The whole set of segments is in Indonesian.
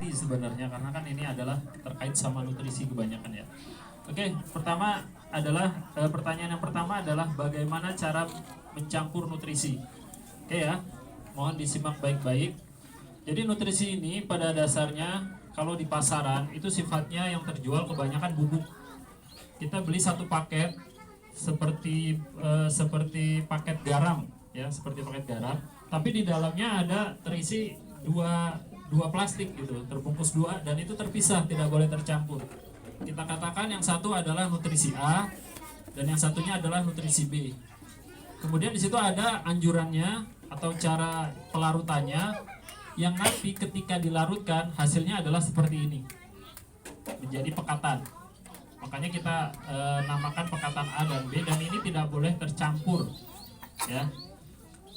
inti sebenarnya, karena kan ini adalah terkait sama nutrisi kebanyakan ya. Oke, pertanyaan yang pertama adalah bagaimana cara mencampur nutrisi. Oke ya, mohon disimak baik-baik. Jadi nutrisi ini pada dasarnya kalau di pasaran itu sifatnya yang terjual kebanyakan bubuk. Kita beli satu paket seperti paket garam ya, seperti paket garam, tapi di dalamnya ada terisi dua plastik gitu, terbungkus dua, dan itu terpisah, tidak boleh tercampur. Kita katakan yang satu adalah nutrisi A dan yang satunya adalah nutrisi B. Kemudian di situ ada anjurannya atau cara pelarutannya, yang nanti ketika dilarutkan hasilnya adalah seperti ini, menjadi pekatan. Makanya kita namakan pekatan A dan B, dan ini tidak boleh tercampur ya.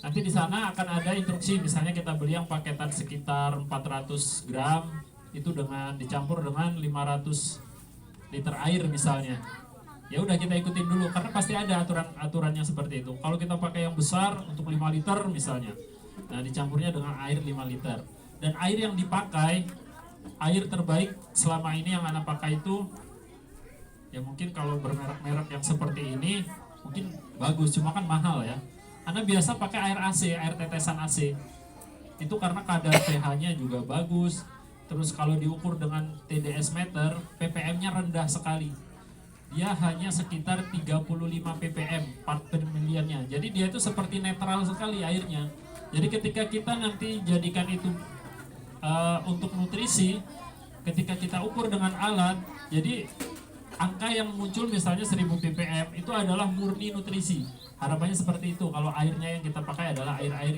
Nanti di sana akan ada instruksi, misalnya kita beli yang paketan sekitar 400 gram itu dicampur dengan 500 liter air misalnya. Ya udah, kita ikutin dulu karena pasti ada aturannya seperti itu. Kalau kita pakai yang besar untuk 5 liter misalnya, nah dicampurnya dengan air 5 liter. Dan air yang dipakai, air terbaik selama ini yang Anda pakai itu, ya mungkin kalau bermerek-merek yang seperti ini mungkin bagus, cuma kan mahal ya. Anda biasa pakai air AC, air tetesan AC. Itu karena kadar pH-nya juga bagus. Terus kalau diukur dengan TDS meter, ppm-nya rendah sekali. Dia hanya sekitar 35 ppm, part per millionnya. Jadi dia itu seperti netral sekali airnya. Jadi ketika kita nanti jadikan itu untuk nutrisi, ketika kita ukur dengan alat, jadi angka yang muncul misalnya 1000 ppm itu adalah murni nutrisi. Harapannya seperti itu kalau airnya yang kita pakai adalah air-air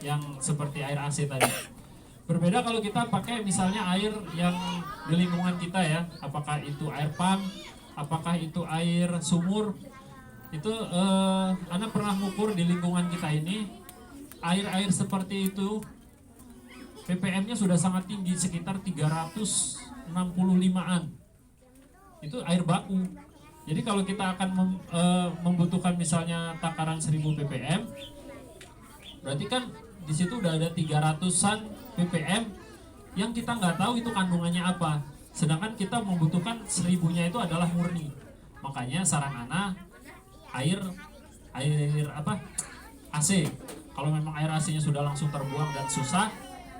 yang seperti air AC tadi. Berbeda kalau kita pakai misalnya air yang di lingkungan kita ya, apakah itu air pump, apakah itu air sumur. Itu Anda pernah mengukur di lingkungan kita ini, air-air seperti itu ppm-nya sudah sangat tinggi, sekitar 365-an. Itu air baku. Jadi kalau kita akan membutuhkan misalnya takaran 1000 ppm, berarti kan di situ udah ada 300-an ppm yang kita nggak tahu itu kandungannya apa. Sedangkan kita membutuhkan 1000-nya itu adalah murni. Makanya saran Ana air AC. Kalau memang air AC-nya sudah langsung terbuang dan susah,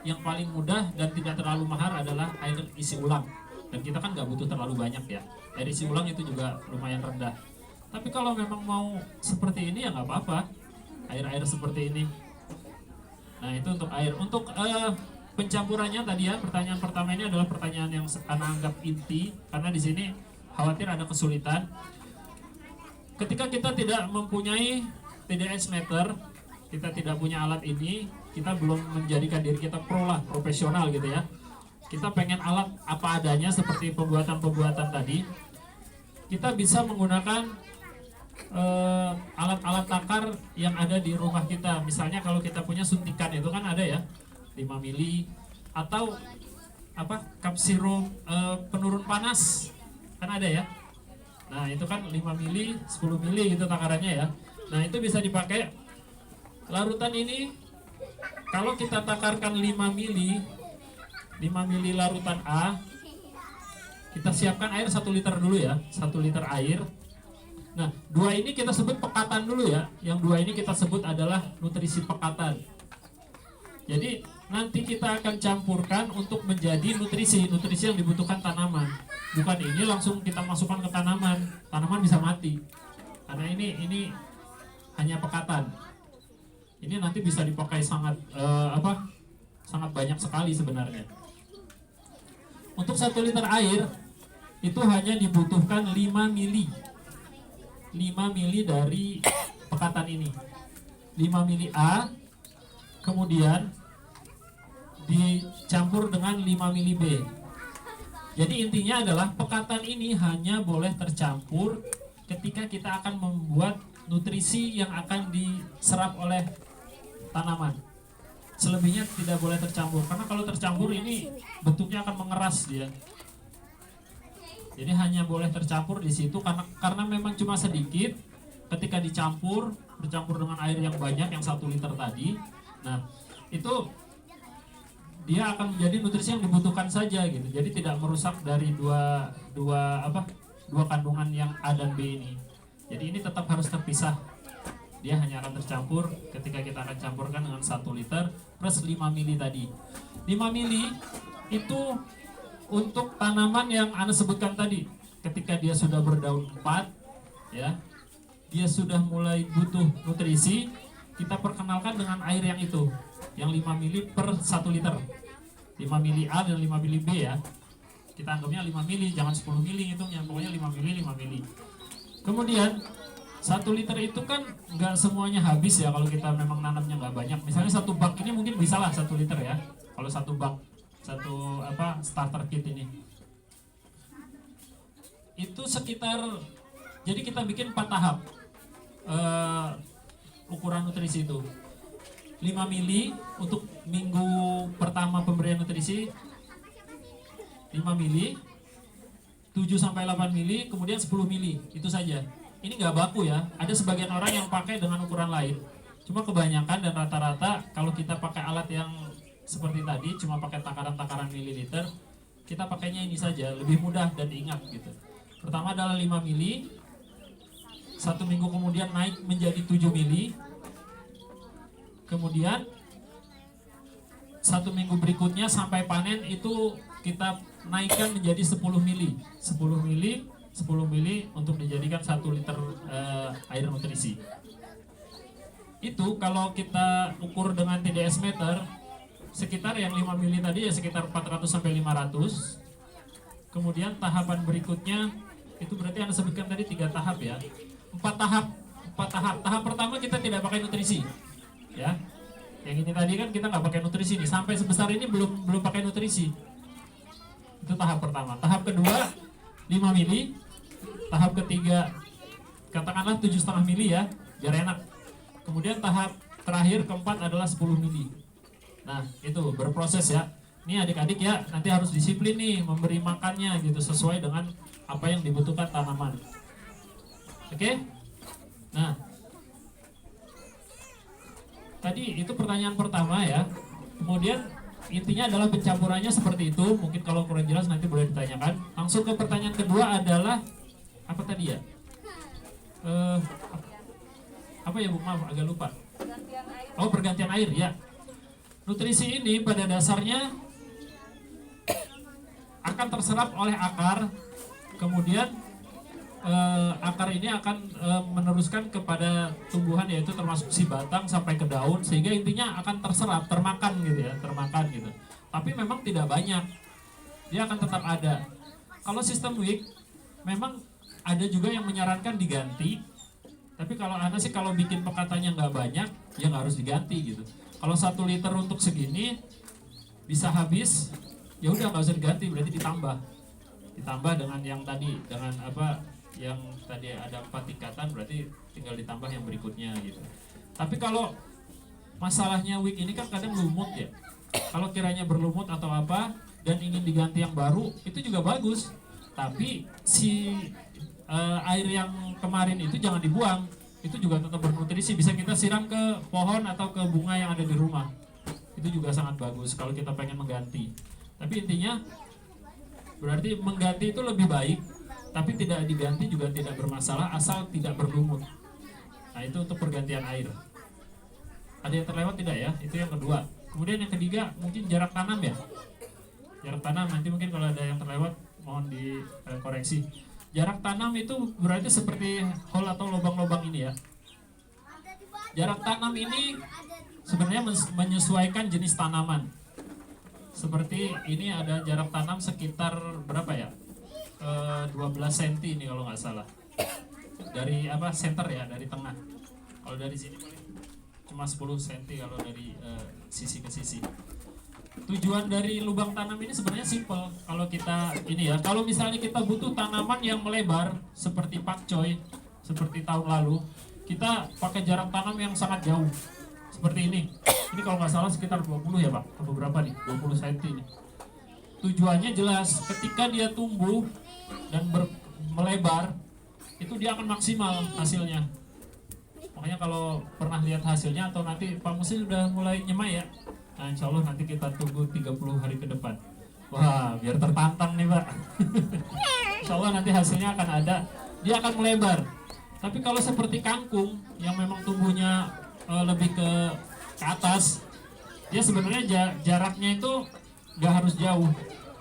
yang paling mudah dan tidak terlalu mahal adalah air isi ulang. Dan kita kan nggak butuh terlalu banyak ya. Air isi ulang itu juga lumayan rendah. Tapi kalau memang mau seperti ini ya nggak apa-apa, air-air seperti ini. Nah itu untuk air. Untuk pencampurannya tadi ya, pertanyaan pertama ini adalah pertanyaan yang Anda anggap inti, karena di sini khawatir ada kesulitan. Ketika kita tidak mempunyai TDS meter, kita tidak punya alat ini, kita belum menjadikan diri kita profesional gitu ya. Kita pengen alat apa adanya seperti pembuatan tadi, kita bisa menggunakan alat-alat takar yang ada di rumah kita. Misalnya kalau kita punya suntikan itu kan ada ya, 5 mili, atau cup sirup penurun panas kan ada ya. Nah itu kan 5 mili, 10 mili gitu takarannya ya. Nah itu bisa dipakai. Larutan ini kalau kita takarkan 5 mili larutan A, kita siapkan air 1 liter dulu ya, 1 liter air. Nah 2 ini kita sebut pekatan dulu ya, yang 2 ini kita sebut adalah nutrisi pekatan. Jadi nanti kita akan campurkan untuk menjadi nutrisi yang dibutuhkan tanaman. Bukan ini langsung kita masukkan ke tanaman bisa mati. Karena ini hanya pekatan. Ini nanti bisa dipakai sangat banyak sekali sebenarnya. Untuk 1 liter air itu hanya dibutuhkan 5 mili. 5 mili dari pekatan ini. 5 mili A, kemudian dicampur dengan 5 mili B. Jadi intinya adalah pekatan ini hanya boleh tercampur ketika kita akan membuat nutrisi yang akan diserap oleh tanaman. Selebihnya tidak boleh tercampur, karena kalau tercampur ini bentuknya akan mengeras dia. Jadi hanya boleh tercampur di situ karena memang cuma sedikit. Ketika bercampur dengan air yang banyak, yang 1 liter tadi, nah itu dia akan menjadi nutrisi yang dibutuhkan saja gitu. Jadi tidak merusak dari dua dua apa dua kandungan yang A dan B ini. Jadi ini tetap harus terpisah. Dia hanya akan tercampur ketika kita akan campurkan dengan 1 liter plus 5 mili tadi. 5 mili itu untuk tanaman yang Anda sebutkan tadi. Ketika dia sudah berdaun 4, ya, dia sudah mulai butuh nutrisi, kita perkenalkan dengan air yang itu, yang 5 mili per 1 liter. 5 mili A dan 5 mili B ya. Kita anggapnya 5 mili, jangan 10 mili hitungnya, pokoknya 5 mili, 5 mili. Kemudian 1 liter itu kan nggak semuanya habis ya kalau kita memang nanamnya nggak banyak. Misalnya 1 bak ini mungkin bisa lah 1 liter ya. Kalau 1 bak, starter kit ini. Itu sekitar, jadi kita bikin 4 tahap ukuran nutrisi itu. 5 mili untuk minggu pertama pemberian nutrisi, 5 mili, 7-8 mili, kemudian 10 mili, itu saja. Ini nggak baku ya, ada sebagian orang yang pakai dengan ukuran lain. Cuma kebanyakan dan rata-rata kalau kita pakai alat yang seperti tadi, cuma pakai takaran-takaran mililiter, kita pakainya ini saja, lebih mudah dan diingat gitu. Pertama adalah 5 mili, 1 minggu kemudian naik menjadi 7 mili, kemudian 1 minggu berikutnya sampai panen itu kita naikkan menjadi 10 mili, 10 mili untuk dijadikan 1 liter air nutrisi. Itu kalau kita ukur dengan TDS meter, sekitar yang 5 mili tadi ya sekitar 400 sampai 500. Kemudian tahapan berikutnya itu berarti Anda sebutkan tadi 3 tahap ya. 4 tahap. Tahap pertama kita tidak pakai nutrisi. Ya. Yang ini tadi kan kita nggak pakai nutrisi nih. Sampai sebesar ini belum pakai nutrisi. Itu tahap pertama. Tahap kedua 5 mili. Tahap ketiga katakanlah 7,5 mili ya, biar enak. Kemudian tahap terakhir keempat adalah 10 mili. Nah itu berproses ya. Ini adik-adik ya nanti harus disiplin nih memberi makannya gitu sesuai dengan apa yang dibutuhkan tanaman. Oke? Nah tadi itu pertanyaan pertama ya. Kemudian intinya adalah pencampurannya seperti itu. Mungkin kalau kurang jelas nanti boleh ditanyakan. Langsung ke pertanyaan kedua adalah apa tadi ya? Apa ya Bu? Maaf agak lupa. Oh pergantian air ya. Nutrisi ini pada dasarnya akan terserap oleh akar. Kemudian akar ini akan meneruskan kepada tumbuhan yaitu termasuk si batang sampai ke daun sehingga intinya akan terserap, termakan gitu ya, termakan gitu. Tapi memang tidak banyak. Dia akan tetap ada. Kalau sistem WIC memang ada juga yang menyarankan diganti. Tapi kalau Anda sih kalau bikin pekatannya nggak banyak, ya nggak harus diganti gitu. Kalau 1 liter untuk segini bisa habis, ya udah nggak usah diganti, berarti ditambah dengan yang tadi, dengan apa yang tadi ada 4 tingkatan, berarti tinggal ditambah yang berikutnya gitu. Tapi kalau masalahnya WIC ini kan kadang lumut ya. Kalau kiranya berlumut atau apa dan ingin diganti yang baru, itu juga bagus. Tapi si air yang kemarin itu jangan dibuang, itu juga tetap bernutrisi, bisa kita siram ke pohon atau ke bunga yang ada di rumah, itu juga sangat bagus kalau kita pengen mengganti. Tapi intinya berarti mengganti itu lebih baik, tapi tidak diganti juga tidak bermasalah asal tidak berlumut. Nah itu untuk pergantian air. Ada yang terlewat tidak ya? Itu yang kedua. Kemudian yang ketiga mungkin jarak tanam ya. Jarak tanam nanti mungkin kalau ada yang terlewat mohon dikoreksi. Jarak tanam itu berarti seperti hole atau lubang-lubang ini ya. Jarak tanam ini sebenarnya menyesuaikan jenis tanaman. Seperti ini ada jarak tanam sekitar berapa ya? 12 cm ini kalau nggak salah. Dari apa? Center ya, dari tengah. Kalau dari sini cuma 10 cm kalau dari sisi ke sisi. Tujuan dari lubang tanam ini sebenarnya simpel. Kalau kita ini ya, kalau misalnya kita butuh tanaman yang melebar seperti pakcoy, seperti tahun lalu, kita pakai jarak tanam yang sangat jauh. Seperti ini. Ini kalau nggak salah sekitar 20 ya Pak, atau berapa nih? 20 cm ini. Tujuannya jelas, ketika dia tumbuh dan melebar, itu dia akan maksimal hasilnya. Makanya kalau pernah lihat hasilnya atau nanti Pak Musi sudah mulai nyemai ya. Nah, insya Allah nanti kita tunggu 30 hari ke depan. Wah, biar tertantang nih Pak. Insya Allah nanti hasilnya akan ada. Dia akan melebar. Tapi kalau seperti kangkung yang memang tumbuhnya lebih ke atas, dia sebenarnya jaraknya itu nggak harus jauh.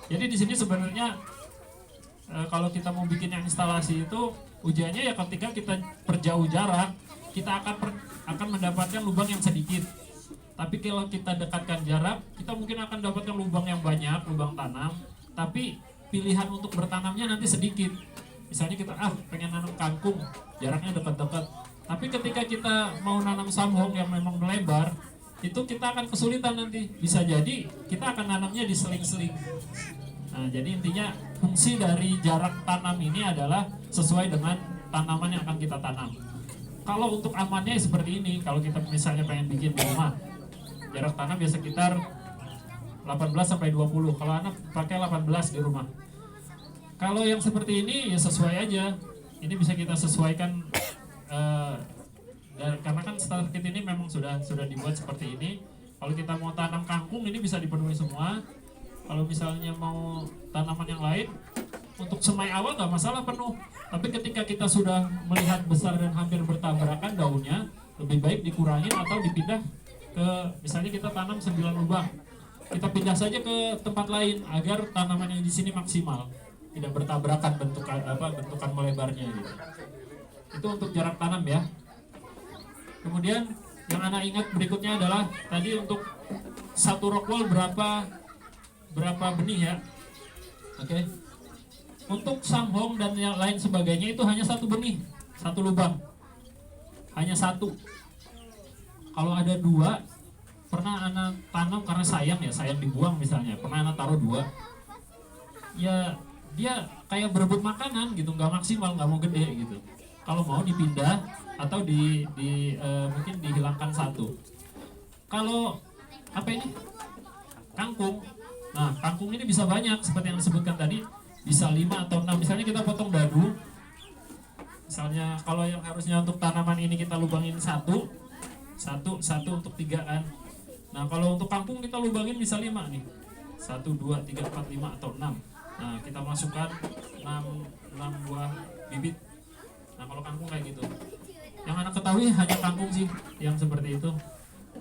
Jadi di sini sebenarnya kalau kita mau bikin yang instalasi itu ujiannya ya ketika kita perjauh jarak, kita akan mendapatkan lubang yang sedikit. Tapi kalau kita dekatkan jarak, kita mungkin akan dapatkan lubang yang banyak, lubang tanam. Tapi pilihan untuk bertanamnya nanti sedikit. Misalnya kita pengen nanam kangkung, jaraknya dekat-dekat. Tapi ketika kita mau nanam samhong yang memang melebar, itu kita akan kesulitan nanti. Bisa jadi kita akan nanamnya di seling-seling. Nah, jadi intinya fungsi dari jarak tanam ini adalah sesuai dengan tanaman yang akan kita tanam. Kalau untuk amannya seperti ini, kalau kita misalnya pengen bikin di rumah, jarak tanam biasa sekitar 18-20. Kalau anak pakai 18 di rumah. Kalau yang seperti ini ya sesuai aja. Ini bisa kita sesuaikan karena kan starter kit ini memang sudah dibuat seperti ini. Kalau kita mau tanam kangkung ini bisa dipenuhi semua. Kalau misalnya mau tanaman yang lain, untuk semai awal nggak masalah penuh. Tapi ketika kita sudah melihat besar dan hampir bertabrakan daunnya, lebih baik dikurangin atau dipindah ke, misalnya kita tanam 9 lubang, kita pindah saja ke tempat lain agar tanaman yang di sini maksimal, tidak bertabrakan bentukan melebarnya gitu. Itu untuk jarak tanam ya. Kemudian yang anak ingat berikutnya adalah tadi untuk satu rock wall berapa benih ya. Oke. Untuk samhong dan yang lain sebagainya itu hanya satu benih, satu lubang, hanya satu. Kalau ada dua, pernah anak tanam karena sayang dibuang misalnya, pernah anak taruh dua, ya dia kayak berebut makanan gitu, nggak maksimal, nggak mau gede gitu. Kalau mau dipindah atau mungkin dihilangkan satu. Kalau apa ini? Kangkung. Nah, kangkung ini bisa banyak seperti yang disebutkan tadi, bisa 5 atau 6. Misalnya kita potong dadu. Misalnya kalau yang harusnya untuk tanaman ini kita lubangin satu untuk 3 kan. Nah, kalau untuk kangkung kita lubangin bisa 5 nih. 1, 2, 3, 4, 5 atau 6. Nah, kita masukkan 6 buah bibit. Nah, kalau kangkung kayak gitu. Yang anak ketahui hanya kangkung sih yang seperti itu.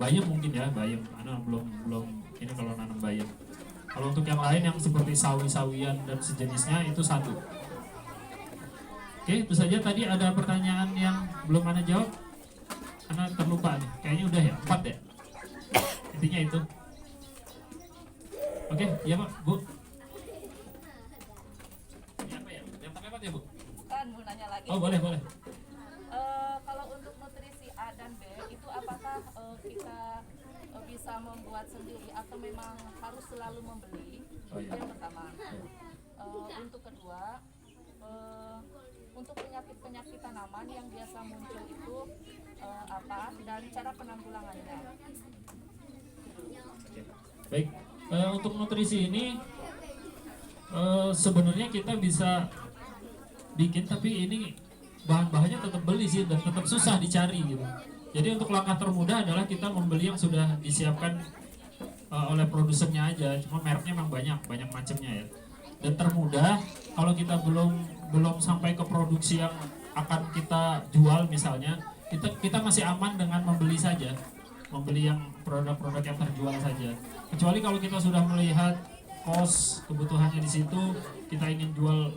Bayam mungkin ya, bayam. Anak belum ini kalau nanam bayam. Kalau untuk yang lain yang seperti sawi-sawian dan sejenisnya itu 1. Oke, itu saja. Tadi ada pertanyaan yang belum Ana jawab. Ana terlupa nih. Kayaknya udah ya, 4 ya. Intinya itu. Oke, iya Pak, Bu. Ini apa ya? Yang pakai apa ya, Bu? Kan mau nanya lagi. Oh, boleh. Kalau untuk nutrisi A dan B itu apakah kita bisa membuat sendiri atau memang harus selalu membeli? Oh, iya. Yang pertama. Untuk kedua, untuk penyakit tanaman yang biasa muncul itu apa dan cara penanggulangannya? Baik, untuk nutrisi ini sebenarnya kita bisa bikin, tapi ini bahan-bahannya tetap beli sih dan tetap susah dicari gitu. Jadi untuk langkah termudah adalah kita membeli yang sudah disiapkan oleh produsennya aja. Cuma mereknya memang banyak macamnya ya. Dan termudah kalau kita belum sampai ke produksi yang akan kita jual misalnya, kita masih aman dengan membeli saja. Membeli yang produk-produk yang terjual saja. Kecuali kalau kita sudah melihat cost kebutuhannya di situ, kita ingin jual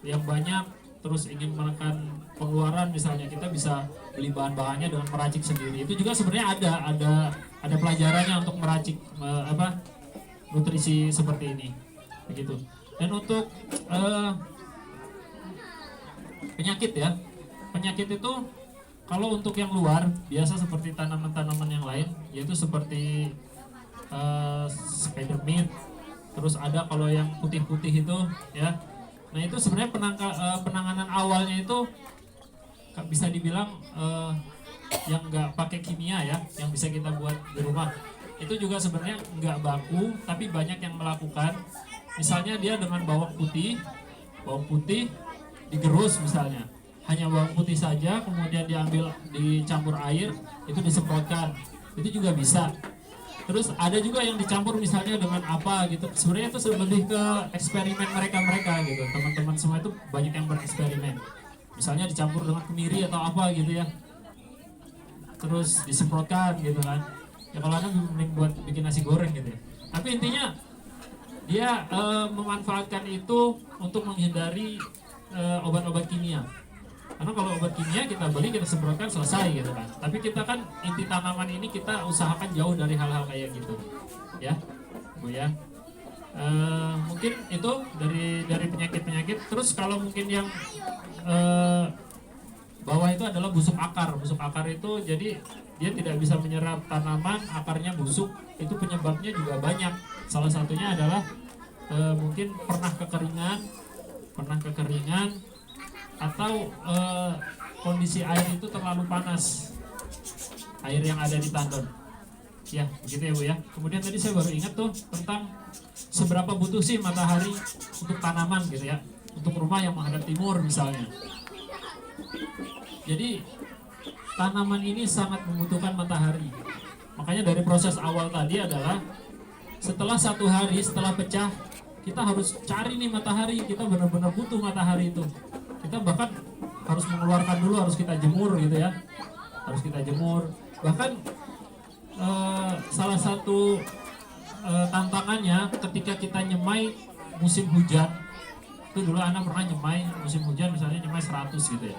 yang banyak, terus ingin menekan pengeluaran misalnya, kita bisa beli bahan-bahannya dengan meracik sendiri. Itu juga sebenarnya ada pelajarannya untuk meracik nutrisi seperti ini, begitu. Dan untuk penyakit itu kalau untuk yang luar biasa seperti tanaman-tanaman yang lain, yaitu seperti spidermint, terus ada kalau yang putih-putih itu ya. Nah, itu sebenarnya penanganan awalnya itu bisa dibilang yang nggak pakai kimia ya, yang bisa kita buat di rumah. Itu juga sebenarnya nggak baku, tapi banyak yang melakukan. Misalnya dia dengan bawang putih digerus misalnya, hanya bawang putih saja, kemudian dicampur air, itu disemprotkan. Itu juga bisa. Terus ada juga yang dicampur misalnya dengan apa gitu. Sebenarnya itu lebih ke eksperimen mereka gitu. Teman-teman semua itu banyak yang bereksperimen. Misalnya dicampur dengan kemiri atau apa gitu ya. Terus disemprotkan gitu kan. Ya kalau ada mending buat bikin nasi goreng gitu ya. Tapi intinya dia memanfaatkan itu untuk menghindari obat-obat kimia. Karena kalau obat kimia kita beli, kita semprotkan, selesai gitu kan. Tapi kita kan inti tanaman ini kita usahakan jauh dari hal-hal kayak gitu, ya, Bu ya. Mungkin itu dari penyakit-penyakit. Terus kalau mungkin yang bawah itu adalah busuk akar. Busuk akar itu jadi dia tidak bisa menyerap tanaman, akarnya busuk. Itu penyebabnya juga banyak. Salah satunya adalah mungkin pernah kekeringan atau kondisi air itu terlalu panas, air yang ada di tandon ya, begitu ya Bu ya. Kemudian tadi saya baru ingat tuh tentang seberapa butuh sih matahari untuk tanaman gitu ya, untuk rumah yang menghadap timur misalnya. Jadi tanaman ini sangat membutuhkan matahari. Makanya dari proses awal tadi adalah setelah 1 hari setelah pecah, kita harus cari nih matahari. Kita benar-benar butuh matahari itu. Kita bahkan harus mengeluarkan dulu, harus kita jemur gitu ya, harus kita jemur. Bahkan salah satu tantangannya ketika kita nyemai musim hujan, itu dulu anak pernah nyemai musim hujan, misalnya nyemai 100 gitu ya.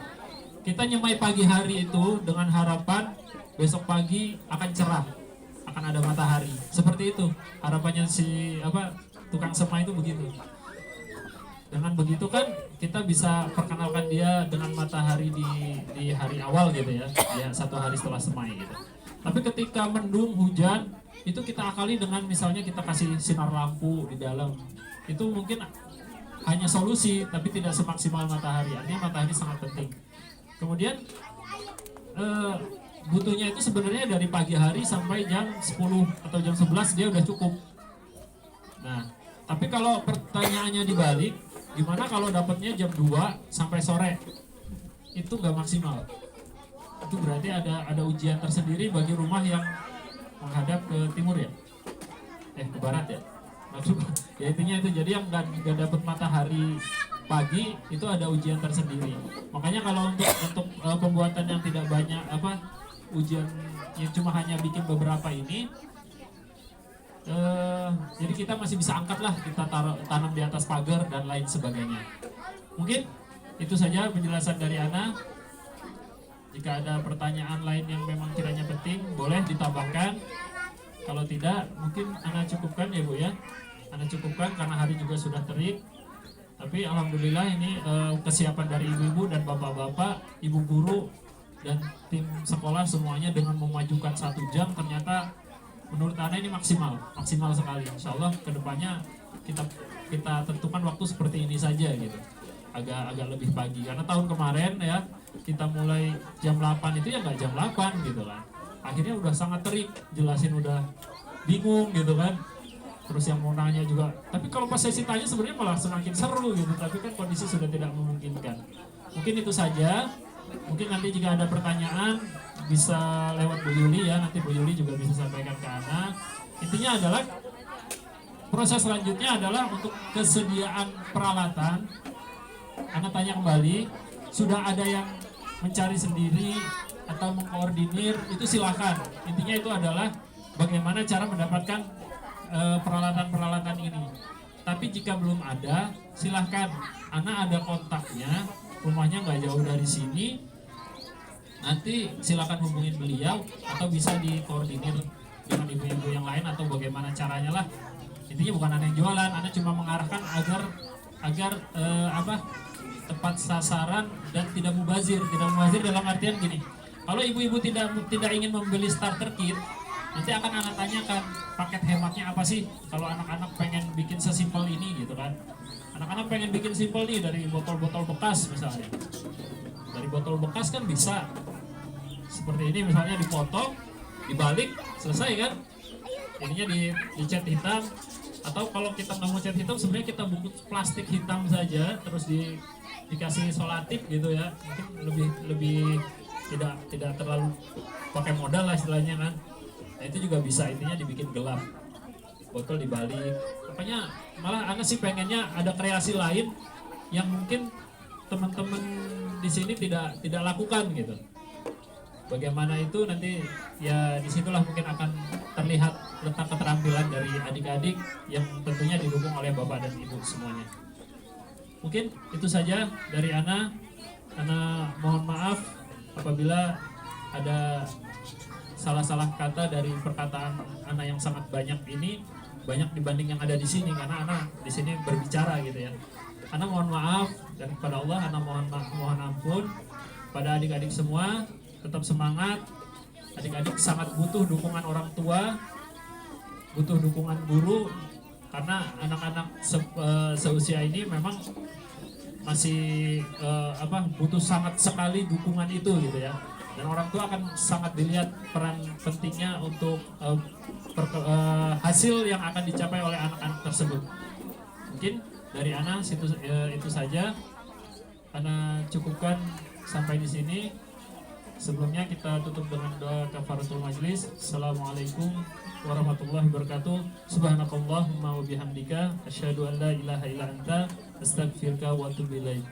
Kita nyemai pagi hari itu dengan harapan besok pagi akan cerah, akan ada matahari. Seperti itu harapannya si tukang semai itu begitu. Dengan begitu kan kita bisa perkenalkan dia dengan matahari di hari awal gitu ya, 1 hari setelah semai gitu. Tapi ketika mendung hujan itu kita akali dengan misalnya kita kasih sinar lampu di dalam. Itu mungkin hanya solusi tapi tidak semaksimal matahari. Artinya matahari sangat penting. Kemudian butuhnya itu sebenarnya dari pagi hari sampai jam 10 atau jam 11 dia udah cukup. Nah, tapi kalau pertanyaannya dibalik, gimana kalau dapatnya jam 2 sampai sore? Itu nggak maksimal. Itu berarti ada ujian tersendiri bagi rumah yang menghadap ke timur ya, ke barat ya. Maksudnya ya intinya itu, jadi yang nggak dapat matahari pagi itu ada ujian tersendiri. Makanya kalau untuk pembuatan yang tidak banyak ujian yang cuma hanya bikin beberapa ini, jadi kita masih bisa angkat lah, kita tanam di atas pagar dan lain sebagainya. Mungkin itu saja penjelasan dari Ana. Jika ada pertanyaan lain yang memang kiranya penting, boleh ditambahkan. Kalau tidak, mungkin Ana cukupkan ya Bu ya. Ana cukupkan karena hari juga sudah terik. Tapi alhamdulillah ini kesiapan dari ibu-ibu dan bapak-bapak, ibu guru dan tim sekolah semuanya dengan memajukan 1 jam, ternyata menurut Ana ini maksimal sekali. Insya Allah kedepannya kita tentukan waktu seperti ini saja gitu, agak lebih pagi. Karena tahun kemarin ya kita mulai jam 8 itu ya nggak jam 8 gitu kan. Akhirnya udah sangat terik, jelasin udah bingung gitu kan. Terus yang mau nanya juga, tapi kalau pas sesi tanya sebenarnya malah semakin seru gitu. Tapi kan kondisi sudah tidak memungkinkan. Mungkin itu saja. Mungkin nanti jika ada pertanyaan bisa lewat Bu Yuli ya. Nanti Bu Yuli juga bisa sampaikan ke Ana. Intinya adalah proses selanjutnya adalah untuk kesediaan peralatan. Ana tanya kembali, sudah ada yang mencari sendiri atau mengkoordinir, itu silakan. Intinya itu adalah bagaimana cara mendapatkan peralatan-peralatan ini. Tapi jika belum ada, silahkan. Ana ada kontaknya, rumahnya nggak jauh dari sini. Nanti silahkan hubungin beliau atau bisa dikoordinir dengan ibu-ibu yang lain atau bagaimana caranya lah. Intinya bukan Ana yang jualan, Ana cuma mengarahkan agar tepat sasaran dan tidak mubazir. Tidak mubazir dalam artian gini. Kalau ibu-ibu tidak ingin membeli starter kit, nanti akan Ana tanyakan paket hematnya apa sih. Kalau anak-anak pengen bikin sesimpel ini gitu kan, anak-anak pengen bikin simpel nih dari botol-botol bekas misalnya. Dari botol bekas kan bisa seperti ini misalnya, dipotong, dibalik, selesai kan. Ininya dicat hitam. Atau kalau kita nggak mau cat hitam, sebenarnya kita bungkus plastik hitam saja, terus dikasih solatif gitu ya. Mungkin lebih tidak terlalu pakai modal lah istilahnya kan. Nah itu juga bisa, intinya dibikin gelap, botol dibalik. Makanya malah Ana sih pengennya ada kreasi lain yang mungkin teman-teman di sini tidak lakukan gitu. Bagaimana itu nanti ya disitulah mungkin akan terlihat letak keterampilan dari adik-adik yang tentunya didukung oleh bapak dan ibu semuanya. Mungkin itu saja dari Ana. Ana mohon maaf apabila ada salah-salah kata dari perkataan Ana yang sangat banyak ini, banyak dibanding yang ada di sini, karena Ana di sini berbicara gitu ya. Ana mohon maaf, dan kepada Allah Ana mohon ampun. Pada adik-adik semua tetap semangat. Adik-adik sangat butuh dukungan orang tua, butuh dukungan guru, karena anak-anak seusia ini memang masih butuh sangat sekali dukungan itu gitu ya. Dan orang tua akan sangat dilihat peran pentingnya untuk hasil yang akan dicapai oleh anak-anak tersebut. Mungkin dari Ana itu saja. Ana cukupkan sampai di sini. Sebelumnya kita tutup dengan doa kafaratul majlis. Assalamualaikum warahmatullahi wabarakatuh. Subhanakallahumma wa bihamdika asyhadu an la ilaha illa anta astaghfiruka wa atubu ilaik.